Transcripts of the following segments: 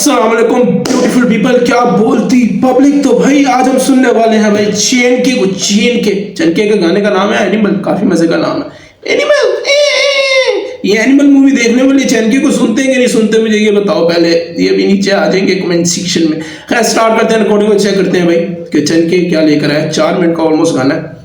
अस्सलाम वालेकुम beautiful people. क्या बोलती पब्लिक। तो भाई आज हम सुनने वाले हैं भाई चेनके के गाने का नाम है एनिमल। काफी मजे का नाम है एनिमल। ये एनिमल मूवी देखने वाले चेनके को सुनते हैं कि नहीं सुनते, मुझे ये बताओ पहले। ये भी नीचे आ जाएंगे कमेंट सेक्शन में। खैर स्टार्ट करते हैं, रिकॉर्डिंग को चेक करते हैं भाई कि चेनके क्या लेकर आया। 4 मिनट का ऑलमोस्ट गाना है।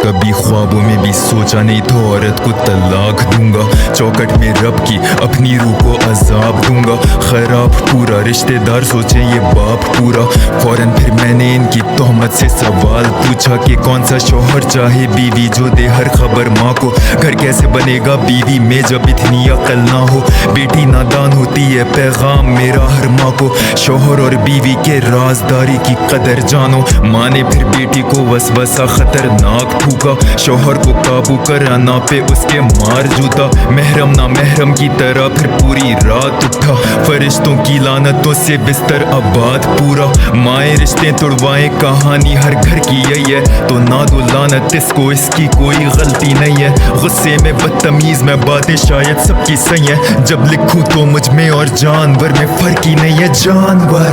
कभी ख्वाबों में भी सोचा नहीं था औरत को तलाक दूंगा। चौखट में रब की अपनी रूह को अजाब दूंगा। खराब पूरा रिश्तेदार सोचे ये बाप पूरा। फौरन फिर मैंने इनकी तोहमत से सवाल पूछा कि कौन सा शौहर चाहे बीवी जो दे हर खबर माँ को। घर कैसे बनेगा बीवी में जब इतनी अकल ना हो। बेटी नादान होती है पैगाम मेरा हर माँ को। शौहर और बीवी के राजदारी की कदर जानो। माँ ने फिर बेटी को वसवसा खतरनाक फूका। शौहर को काबू कराना पे उसके मार जूता। महरम ना महरम की तरह फिर पूरी रात उठा। फरिश्तों की लानतों से बिस्तर आबाद पूरा। माए रिश्ते तोड़वाए कहानी हर घर की यही है। तो ना दो लानत इसको, इसकी कोई गलती नहीं है। गुस्से में बदतमीज मैं बातें शायद सबकी सही है। जब लिखूं तो मुझ में और जानवर में फर्क ही नहीं है। जानवर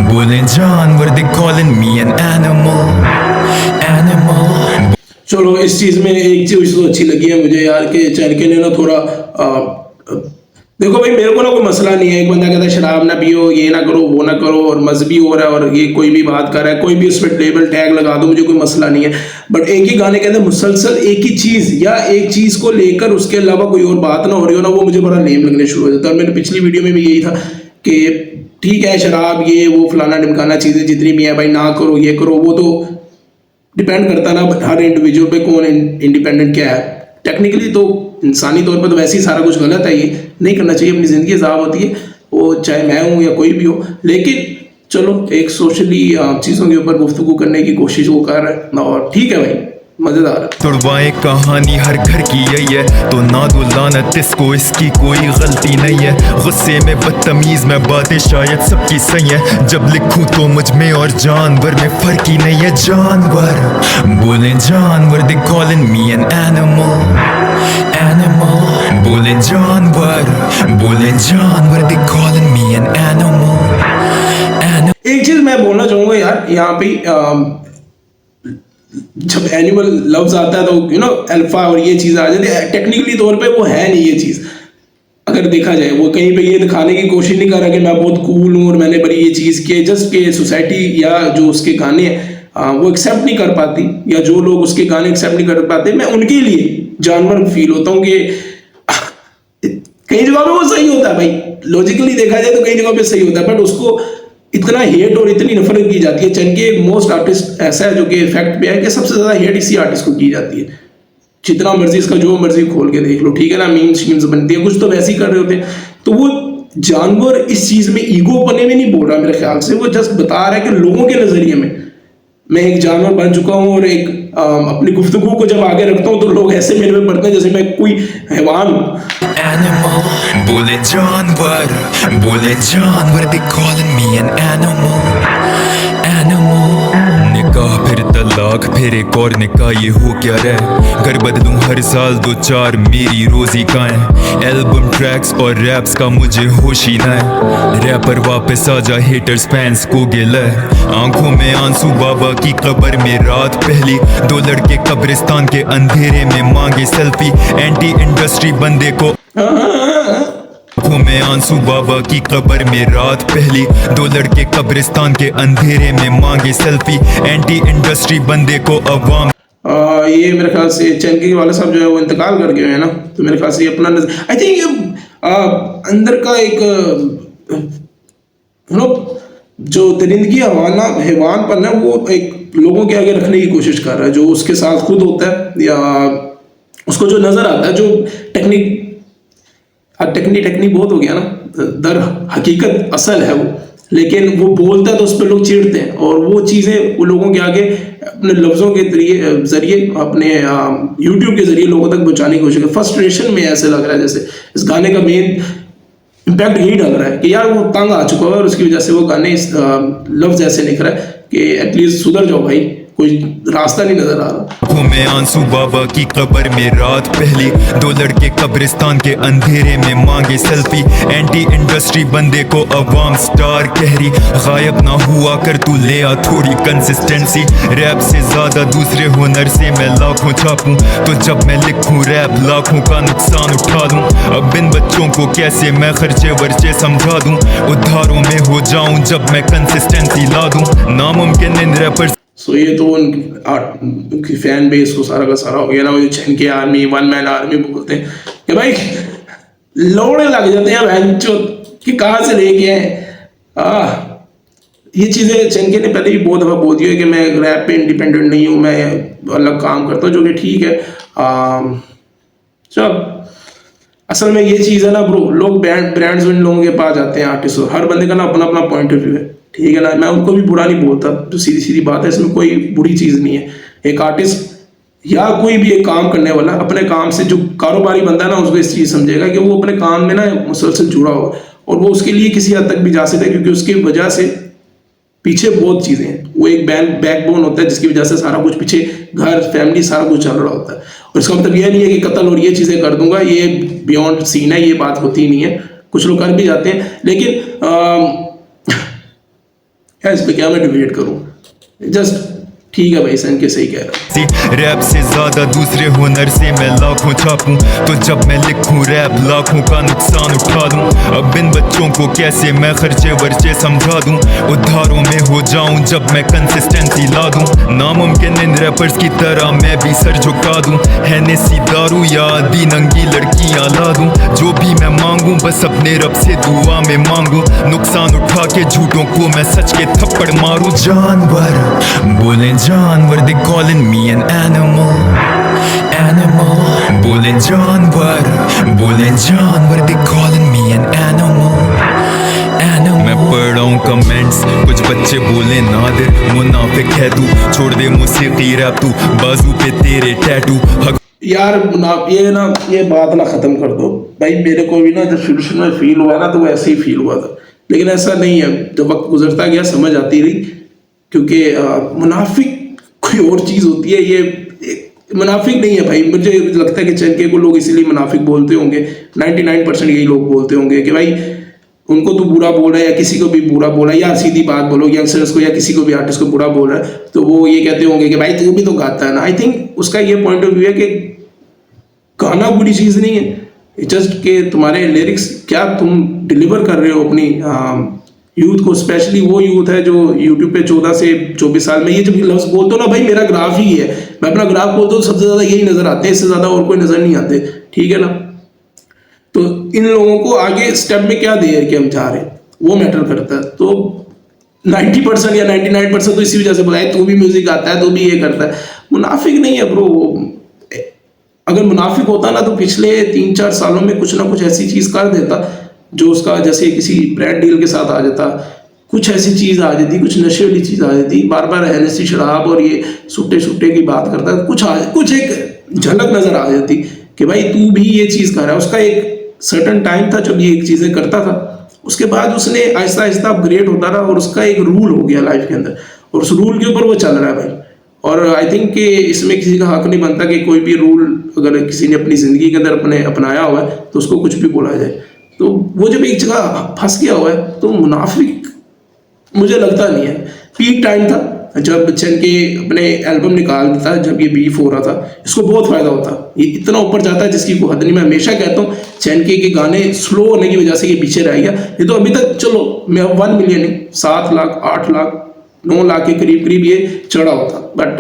बोले जानवर, they calling me an animal। चलो इस चीज में एक चीज तो अच्छी लगी है मुझे यार कि चेनके ने ना थोड़ा देखो भाई मेरे को ना कोई मसला नहीं है। एक बंदा कहता है शराब ना पियो, ये ना करो, वो ना करो, और मजहबी हो रहा है और ये कोई भी बात कर रहा है, कोई भी उस पर लेबल टैग लगा दो, मुझे कोई मसला नहीं है। बट एक ही गाने के अंदर मुसलसल एक ही चीज या एक चीज को लेकर उसके अलावा कोई और बात ना हो रही हो ना, वो मुझे बड़ा लेम लगने शुरू हो जाता है। और मैंने पिछली वीडियो में भी यही था कि ठीक है शराब ये वो फलाना ढिमकाना चीजें जितनी भी है भाई ना करो, ये करो, वो तो डिपेंड करता ना हर इंडिविजुअल पे कौन इंडिपेंडेंट क्या है। टेक्निकली तो इंसानी तौर पर तो वैसे ही सारा कुछ गलत है, ये नहीं करना चाहिए। अपनी ज़िंदगी ज़ाया होती है, वो चाहे मैं हूँ या कोई भी हो। लेकिन चलो एक सोशली चीज़ों के ऊपर गुफ्तगू करने की कोशिश वो कर रहा है और ठीक है भाई, मज़ेदार है। तोड़वाए कहानी हर घर की यही है। तो ना दो लानत इसको, इसकी कोई गलती नहीं है। गुस्से में बदतमीज मैं बातें शायद सबकी सही है। जब लिखूं तो मुझ में और जानवर में फर्क ही नहीं है। जानवर बोले जानवर, they calling me an animal। बोले जानवर they calling me an animal। एक चीज़ मैं बोलना चाहूँगा यार, यहाँ पे जब एनिमल लफ्ज आता है तो अल्फा और ये चीज़ आ जाती है। टेक्निकली तौर पे वो है नहीं ये चीज़। अगर देखा जाए वो कहीं पे ये दिखाने की कोशिश नहीं कर रहा कि मैं बहुत कूल हूँ और मैंने बड़ी ये चीज़ की। जस्ट के सोसाइटी या जो उसके गाने वो एक्सेप्ट नहीं कर पाती, या जो लोग उसके गाने एक्सेप्ट नहीं कर पाते, मैं उनके लिए जानवर फील होता हूँ कि कई जगह पे वो सही होता है भाई। लॉजिकली देखा जाए तो कई जगह पे सही होता है, बट उसको इतना हेट और इतनी नफरत की जाती है। चेनके एक मोस्ट आर्टिस्ट ऐसा है जो कि फैक्ट पे है कि सबसे ज्यादा हेट इसी आर्टिस्ट को की जाती है। जितना मर्जी इसका जो मर्जी खोल के देख लो, ठीक है ना, मीम्स बनती है, कुछ तो वैसे ही कर रहे होते हैं। तो वो जानवर इस चीज में ईगो पने में नहीं बोल रहा मेरे ख्याल से, वो जस्ट बता रहा है कि लोगों के नजरिए में मैं एक जानवर बन चुका हूँ और एक अपनी गुफ्तगू को जब आगे रखता हूँ तो लोग ऐसे मेरे में पढ़ते हैं जैसे मैं कोई हैवान हूँ। बोले जानवर they calling me an animal। निकाह फिर तलाक फिर एक और निकाह, ये हो क्या रहा। घर बदलूं हर साल 2-4 मेरी रोजी का है। एल्बम ट्रैक्स और रैप्स का मुझे होश ही ना है। रैपर वापस आ जा, हेटर्स फैंस को गिला है। आंखों में आंसू बाबा की कब्र में रात पहली। 2 लड़के कब्रिस्तान के अंधेरे में मांगे सेल्फी। एंटी इंडस्ट्री बंदे को आंखों में आंसू बाबा की कब्र में रात पहली। 2 लड़के कब्रिस्तान के अंधेरे में मांगे सेल्फी। एंटी इंडस्ट्री बंदे को अवाम ये मेरे ख्याल से चेनके वाले साहब जो है वो इंतकाल कर गए हैं ना, तो मेरे ख्याल से ये अपना आई थिंक अंदर का एक जो दरिंदगी हैवान पर ना वो एक लोगों के आगे रखने की कोशिश कर रहा है। जो उसके साथ खुद होता है या उसको जो नजर आता है, जो टेक्निक बहुत हो गया ना, दर हकीकत असल है वो लेकिन वो बोलता है तो उस पर लोग चिढ़ते हैं, और वो चीज़ें वो लोगों के आगे अपने लफ्ज़ों के जरिए अपने यूट्यूब के जरिए लोगों तक पहुंचाने की कोशिश कर। फ्रस्ट्रेशन में ऐसे लग रहा है जैसे इस गाने का मेन इम्पैक्ट यही लग रहा है कि यार वो तंग आ चुका है और उसकी वजह से वो गाने लफ्ज़ ऐसे लिख रहा है कि एटलीस्ट सुधर जाओ भाई, कोई रास्ता नहीं नजर आ रहा। मैं आंसू बाबा की कब्र में रात पहली, दो लड़के कब्रिस्तान के अंधेरे में मांगे सेल्फी, एंटी इंडस्ट्री बंदे को अवाम स्टार कह रही, गायब ना हुआ कर तू ले आ थोड़ी कंसिस्टेंसी, रैप से ज्यादा दूसरे हुनर से मैं लाखों छापूं, तो जब मैं लिखूं रैप लाखों का नुकसान उठा दूं, अब इन बच्चों को कैसे मैं खर्चे वर्चे समझा दूं, उधारों में हो जाऊं जब मैं कंसिस्टेंसी ला दूं, नामुमकिन इन रैपर्स। सो ये तो उनकी फैन बेस को सारा का सारा हो गया ना, वो छनके आर्मी, वन मैन आर्मी बोलते हैं कि भाई लौड़े लग जाते हैं बहनचो कि कहाँ से लेके आए। ये चीज़ें छनके ने पहले भी बहुत दफ़ा बोल दिया है कि मैं रैप पे इंडिपेंडेंट नहीं हूँ, मैं अलग काम करता हूँ, जो कि ठीक है। चल असल में ये चीज़ है ना ब्रो, लोग ब्रांड्स इन लोगों के पास जाते हैं आर्टिस्ट, हर बंदे का ना अपना अपना पॉइंट ऑफ व्यू है, ठीक है ना। मैं उनको भी बुरा नहीं बोलता, जो सीधी सीधी बात है, इसमें कोई बुरी चीज़ नहीं है। एक आर्टिस्ट या कोई भी एक काम करने वाला अपने काम से, जो कारोबारी बंदा है ना, उसको इस चीज़ समझेगा कि वो अपने काम में ना मुसलसल जुड़ा हो, और वो उसके लिए किसी हद तक भी जा सकता है, क्योंकि उसकी वजह से पीछे बहुत चीज़ें हैं। वो एक बैकबोन होता है जिसकी वजह से सारा कुछ पीछे, घर फैमिली सारा कुछ चल रहा होता है। और इसका मतलब यह नहीं है कि कत्ल और ये चीज़ें कर दूंगा, ये बियॉन्ड सीन है, ये बात होती नहीं है, कुछ लोग कर भी जाते हैं। लेकिन यार इस पर क्या मैं डिबेट करूँ, जस्ट ठीक है भाई, सन के सही कह रहा है। रैप से ज्यादा दूसरे हुनर से मैं लाखों छापूं, तो जब मैं लिखूं रैप लाखों का नुकसान उठा दूं, अब इन बच्चों को कैसे मैं खर्चे वर्चे समझा दूं, उधारों में हो जाऊं जब मैं कंसिस्टेंसी ला दूं, नामुमकिन इन रैपर्स की तरह मैं भी सर झुका दूं, है नेसी दारू या आदि नंगी लड़कियां ला दूं, जो भी मैं मांगूं बस अपने रब से दुआ में मांगूं, नुकसान उठा के झूठों को मैं सच के थप्पड़ मारूं। जानवर बोले जानवर, they calling me an animal, बोले जानवर, they calling me an animal। मैं पढ़ रहा हूँ कमेंट्स, कुछ बच्चे बोले नादिर, मुनाफिक है तू, छोड़ दे मौसीकी रैप तू, बाजू पे तेरे टैटू। यार ये बात ना ख़त्म कर दो भाई। मेरे को भी ना जब शुरू में फील हुआ ना, तो वो ऐसे ही फील हुआ था, लेकिन ऐसा नहीं है। जब वक्त गुजरता गया समझ आती रही, क्योंकि मुनाफिक कोई और चीज़ होती है, ये मुनाफिक नहीं है भाई। मुझे लगता है कि चनके को लोग इसीलिए मुनाफिक बोलते होंगे, 99% यही लोग बोलते होंगे कि भाई उनको तो बुरा बोल रहा है, या किसी को भी बुरा बोल रहा है, या सीधी बात बोलो यंगस्टर्स को या किसी को भी आर्टिस्ट को बुरा बोल रहा है, तो वो ये कहते होंगे कि भाई तू भी तो गाता है ना। आई थिंक उसका ये पॉइंट ऑफ व्यू है कि गाना बुरी चीज़ नहीं है, जस्ट कि तुम्हारे लिरिक्स क्या तुम डिलीवर कर रहे हो अपनी यूथ को, स्पेशली वो यूथ है जो यूट्यूब पे 14 से 24 साल में, ये जब लफ्ज़ बोलते हो ना भाई, मेरा ग्राफ ही है, मैं अपना ग्राफ बोलता हूँ, सबसे ज़्यादा यही नज़र आते हैं, इससे ज़्यादा और कोई नज़र नहीं आते, ठीक है ना। तो इन लोगों को आगे स्टेप में क्या दे के हम जा रहे हैं, वो मैटर करता है। तो 90% या 99% तो इसी वजह से बोला है, तू भी म्यूजिक गाता है, तू भी ये करता है। मुनाफिक नहीं है ब्रो। अगर मुनाफिक होता ना, तो पिछले 3-4 सालों में कुछ ना कुछ ऐसी चीज़ कर देता जो उसका, जैसे किसी ब्रांड डील के साथ आ जाता, कुछ ऐसी चीज़ आ जाती, कुछ नशे वाली चीज़ आ जाती, बार बार एनएससी शराब और ये सुट्टे की बात करता, कुछ एक झलक नज़र आ जाती कि भाई तू भी ये चीज़ कर रहा है। उसका एक सर्टन टाइम था जब ये एक चीज़ें करता था, उसके बाद उसने आहिस्ता आहिस्ता अपग्रेड होता रहा, और उसका एक रूल हो गया लाइफ के अंदर, और उस रूल के ऊपर वो चल रहा है भाई। और आई थिंक कि इसमें किसी का हक नहीं बनता कि कोई भी रूल अगर किसी ने अपनी ज़िंदगी के अंदर अपनाया हुआ है तो उसको कुछ भी बोला जाए। तो वो जब एक जगह फंस गया हुआ है, तो मुनाफिक मुझे लगता नहीं है। पीक टाइम था जब चनके अपने एल्बम निकाल देता, जब ये बीफ हो रहा था, इसको बहुत फ़ायदा होता, ये इतना ऊपर जाता है जिसकी कोई हद नहीं। मैं हमेशा कहता हूँ चनके के गाने स्लो होने की वजह से ये पीछे रह गया। ये तो अभी तक चलो मैं 1 मिलियन नहीं, 7 लाख 8 लाख 9 लाख के करीब ये चढ़ा होता। बट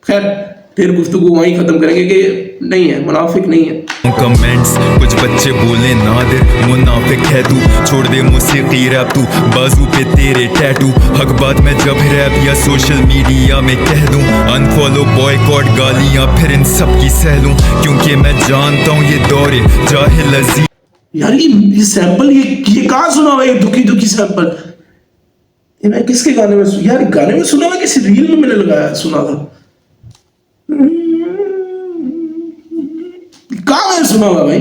खैर फिर गुफ्तगू वहीं ख़त्म करेंगे कि नहीं है, मुनाफिक नहीं है। कमेंट्स, कुछ बच्चे बोले नादिर, मुनाफिक है तू, छोड़ दे मौसीकी रैप तू, बाजू पे तेरे टैटू, हक बात मैं जब रैप या सोशल मीडिया में कह दूं, अनफॉलो बॉयकॉट गालियां फिर इन सब की सह लूं, क्योंकि मैं जानता हूं ये दौरे जाहिल अजीब। यार ये सैंपल ये कहाँ सुना हुआ है, दुखी सैंपल। ये मैं किसके गाने में यार गाने में सुना हुआ, किसी रील में मैंने लगाया सुना था, कहाँ मैंने सुना हुआ भाई?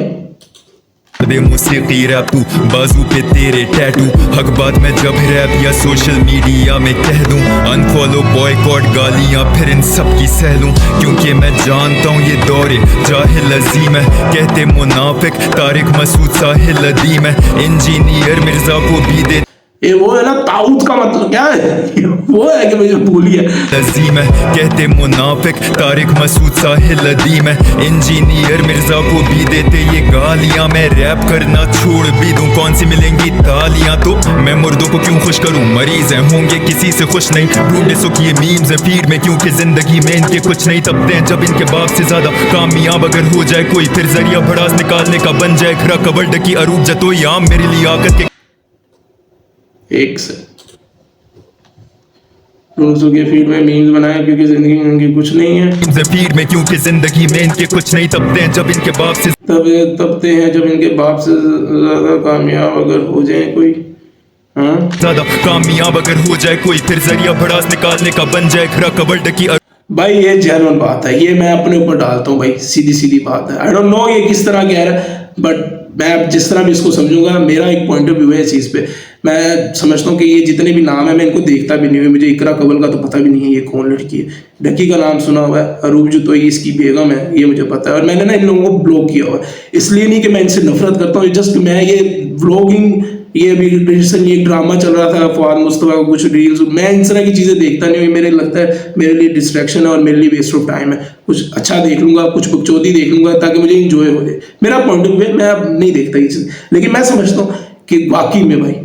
दे मौसीकी रैप तू बाजू पे तेरे टैटू, हक बात मैं जब रैप या सोशल मीडिया में कह दूं, अनफॉलो बॉयकॉट गालियां फिर इन सब की सह लूं, क्योंकि मैं जानता हूं ये दौरे जाहिल अजीम है, कहते मुनाफिक तारिक मसूद साहिल अदीम है, इंजीनियर मिर्जा को भी दे ये वो है ना ताऊत का मतलब क्या है? वो है कि मुझे भूल गया। लजीम है, कहते मुनाफिक तारिक मसूद साहिल अदीम है, इंजीनियर मिर्जा को भी देते ये गालियां, मैं रैप करना छोड़ भी दूं कौन सी मिलेंगी तालियां, तो मैं मुर्दों को क्यों खुश करूं, मरीज हैं होंगे किसी से खुश नहीं, ढूंढे सो किए मीम्स हैं फीड में, क्योंकि जिंदगी में इनके कुछ नहीं तपते हैं जब इनके बाप से ज्यादा कामयाब अगर हो जाए कोई, फिर जरिया भड़ास निकालने का बन जाए खरा कबड्ड की अरूब जतोई आम मेरे लियाकत के एक से दोस्तों के फीड में मीम्स बनाए क्योंकि जिंदगी में उनकी कुछ नहीं है, फीड में क्योंकि जिंदगी में इनके कुछ नहीं तपते हैं जब इनके बाप से तबते हैं जब इनके बाप से ज्यादा कामयाब अगर हो जाए कोई, हाँ ज्यादा कामयाब अगर हो जाए कोई, फिर जरिया भड़ास निकालने का बन जाए खरा कबड्ड की भाई। ये जेन्युइन बात है, ये मैं अपने ऊपर डालता हूँ भाई, सीधी सीधी बात है। आई डोंट नो ये किस तरह कह रहा है, बट मैं जिस तरह भी इसको समझूंगा, मेरा एक पॉइंट ऑफ व्यू है इस चीज़ पे। मैं समझता हूँ कि ये जितने भी नाम है मैं इनको देखता भी नहीं हूँ, मुझे इकरा कबल का तो पता भी नहीं है ये कौन लड़की है, ढकी का नाम सुना हुआ है, अरूब जो तो ये इसकी बेगम है ये मुझे पता है, और मैंने ना इन लोगों को ब्लॉक किया हुआ है, इसलिए नहीं कि मैं इनसे नफरत करता हूँ, जस्ट मैं ये व्लॉगिंग, ये अभी रिसेंटली एक ड्रामा चल रहा था फवाद मुस्तफा का कुछ रील्स, मैं इन तरह की चीज़ें देखता नहीं हूँ, मेरे लगता है मेरे लिए डिस्ट्रैक्शन है और मेरे लिए वेस्ट ऑफ टाइम है, कुछ अच्छा देख लूंगा, कुछ बकचोदी देख लूंगा ताकि मुझे इंजॉय हो जाए, मेरा पॉइंट ऑफ व्यू। मैं अब नहीं देखता ये चीज़, लेकिन मैं समझता हूँ कि वाकई में भाई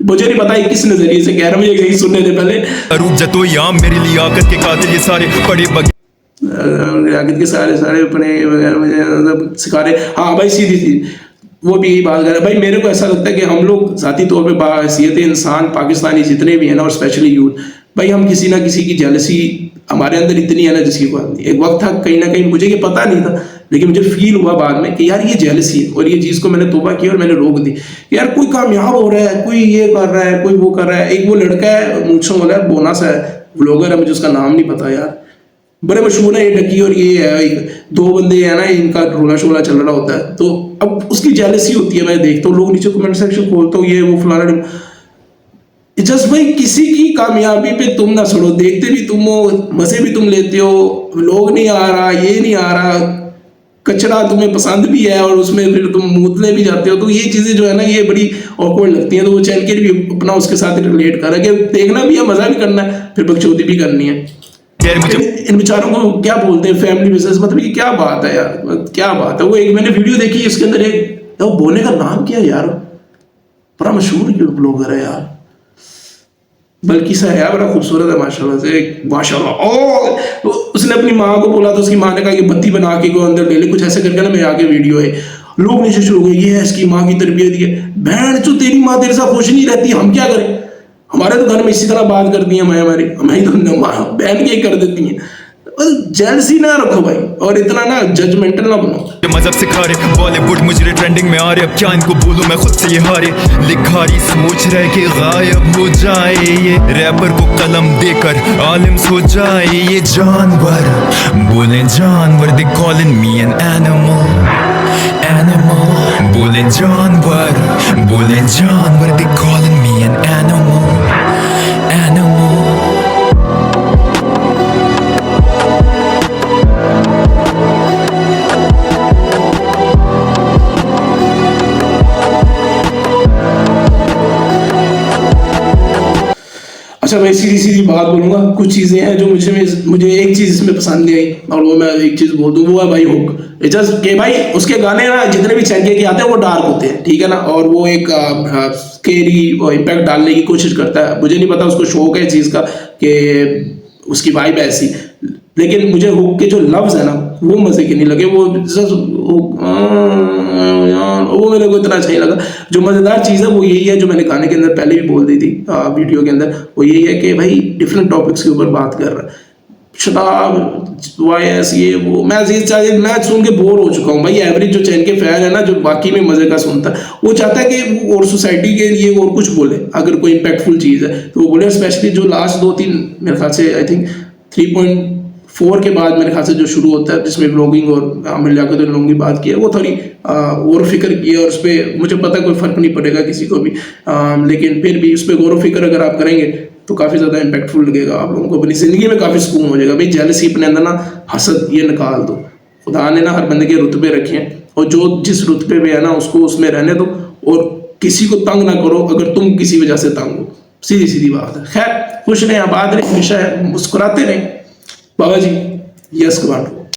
मुझे नहीं पता किस नजरिए से कह रहा हूँ, मुझे यही सुनने दे पहले। अरूब जतोई आम मेरे लियाकत के कातिल ये सारे बड़े लियाकत के सारे अपने वगैरह मुझे मतलब सिखा रहे। हाँ भाई सीधी सी वो भी यही बात कर रहा है भाई। मेरे को ऐसा लगता है कि हम लोग ज़ाती तौर पे बाहैसियत इंसान पाकिस्तानी जितने भी हैं ना, और स्पेशली यूथ भाई, हम किसी ना किसी की जेलसी हमारे अंदर इतनी है ना जिसकी बात नहीं। एक वक्त था कहीं ना कहीं मुझे ये पता नहीं था, लेकिन मुझे फील हुआ बाद में कि यार ये जेलसी है, और ये चीज़ को मैंने तौबा किया और मैंने रोक दी। यार कोई कामयाब हो रहा है, कोई ये कर रहा है, कोई वो कर रहा है। एक वो लड़का है मूंछों वाला है, बोना सा है, व्लॉगर है, मुझे उसका नाम नहीं पता यार, बड़े मशहूर है ये ढकी, और ये है दो बंदे हैं ना, इनका रोला शोला चल रहा होता है, तो अब उसकी जेलसी होती है। मैं देखता हूँ लोग नीचे कमेंट सेक्शन खोलता हूँ, ये वो फलाना, जस्ट भाई किसी की कामयाबी पे तुम ना सड़ो, देखते भी तुम हो, मजे भी तुम लेते हो, लोग नहीं आ रहा, ये नहीं आ रहा, कचरा तुम्हें पसंद भी है और उसमें फिर तुम मूतले भी जाते हो, तो ये चीजें जो है ना ये बड़ी ऑकवर्ड लगती हैं। तो वो चैन के भी अपना उसके साथ रिलेट कर रहा है कि देखना भी है, मजा भी करना है, फिर बकचोदी भी करनी है। इन बेचारों को क्या बोलते हैं, फैमिली बिजनेस, मतलब ये क्या बात है यार, क्या बात है। वो एक मैंने वीडियो देखी, इसके अंदर एक वो बोलने का नाम क्या है यार, बड़ा मशहूर ब्लॉगर है यार, बल्कि सा है, बड़ा खूबसूरत है माशाल्लाह से, माशाल्लाह। और उसने अपनी माँ को बोला तो उसकी माँ ने कहा कि बत्ती बना के को अंदर ले ले, कुछ ऐसे करके ना मेरे आगे वीडियो है, लोग नीचे शुरू हो गए, ये है इसकी माँ की तरबियत, ये बहन जो तेरी माँ तेरे साथ खुश नहीं रहती, हम क्या करें, हमारे तो घर में इसी तरह बात करती है, मैं हमारी हमें तो बहन के कर देती हैं। जेलसी ना रखो भाई, और इतना ना जजमेंटल ना बनो। मजहब सिखा रहे बॉलीवुड मुझे ट्रेंडिंग में आ रहे, अब क्या इनको बोलूं मैं खुद से ये हारे, लिखारी सोच रहे कि गायब हो जाए ये, रैपर को कलम देकर आलिम सो जाए ये जानवर, बोले जानवर, दे calling me an animal, animal, बोले जानवर, बोले जानवर, दे calling me an animal, animal. अच्छा मैं सीधी सीधी बात बोलूंगा, कुछ चीज़ें हैं जो मुझे एक चीज़ इसमें पसंद नहीं आई, और वो मैं एक चीज़ बोल दूँ, वो है भाई हुक। जस्ट कि भाई उसके गाने ना जितने भी चैनके के आते हैं वो डार्क होते हैं, ठीक है ना, और वो एक स्केरी इम्पैक्ट डालने की कोशिश करता है। मुझे नहीं पता उसको शौक है इस चीज़ का कि उसकी वाइब ऐसी, लेकिन मुझे हुक के जो लफ्ज़ है ना वो मज़े के नहीं लगे, वो मेरे को इतना अच्छा नहीं लगा। जो मज़ेदार चीज़ है वो यही है, जो मैंने गाने के अंदर पहले भी बोल दी थी वीडियो के अंदर, वो यही है कि भाई डिफरेंट टॉपिक्स के ऊपर बात कर रहा है। शराब वायस ये वो, मैं सुन के बोर हो चुका हूँ भाई। एवरेज जो चैन के फैन है ना, जो वाकई में मजे का सुनता है, वो चाहता है कि वो और सोसाइटी के लिए और कुछ बोले, अगर कोई इम्पैक्टफुल चीज़ है तो वो बोले। स्पेशली जो लास्ट 2-3 मेरे ख्याल से आई थिंक 3.4 के बाद मेरे ख्याल से जो शुरू होता है, जिसमें ब्लॉगिंग और आमिर लियाकत इन लोगों की बात की है, वो थोड़ी गौर फिक्र की है, और उस पर मुझे पता है कोई फ़र्क नहीं पड़ेगा किसी को भी, लेकिन फिर भी उस पर गौर फिक्र अगर आप करेंगे तो काफ़ी ज़्यादा इम्पैक्टफुल लगेगा आप लोगों को, अपनी ज़िंदगी में काफ़ी सुकून हो जाएगा। भाई जेलसी अपने अंदर ना, हसद, ये निकाल दो। खुदा ने ना हर बंदे के रुतबे रखे हैं, और जो जिस रुतबे में है ना उसको उसमें रहने दो, और किसी को तंग ना करो अगर तुम किसी वजह से तंग हो। सीधी सीधी बात है। खैर, खुश रहें, आबाद रहें, हमेशा मुस्कुराते रहें। बाबा जी, यस कमांडो।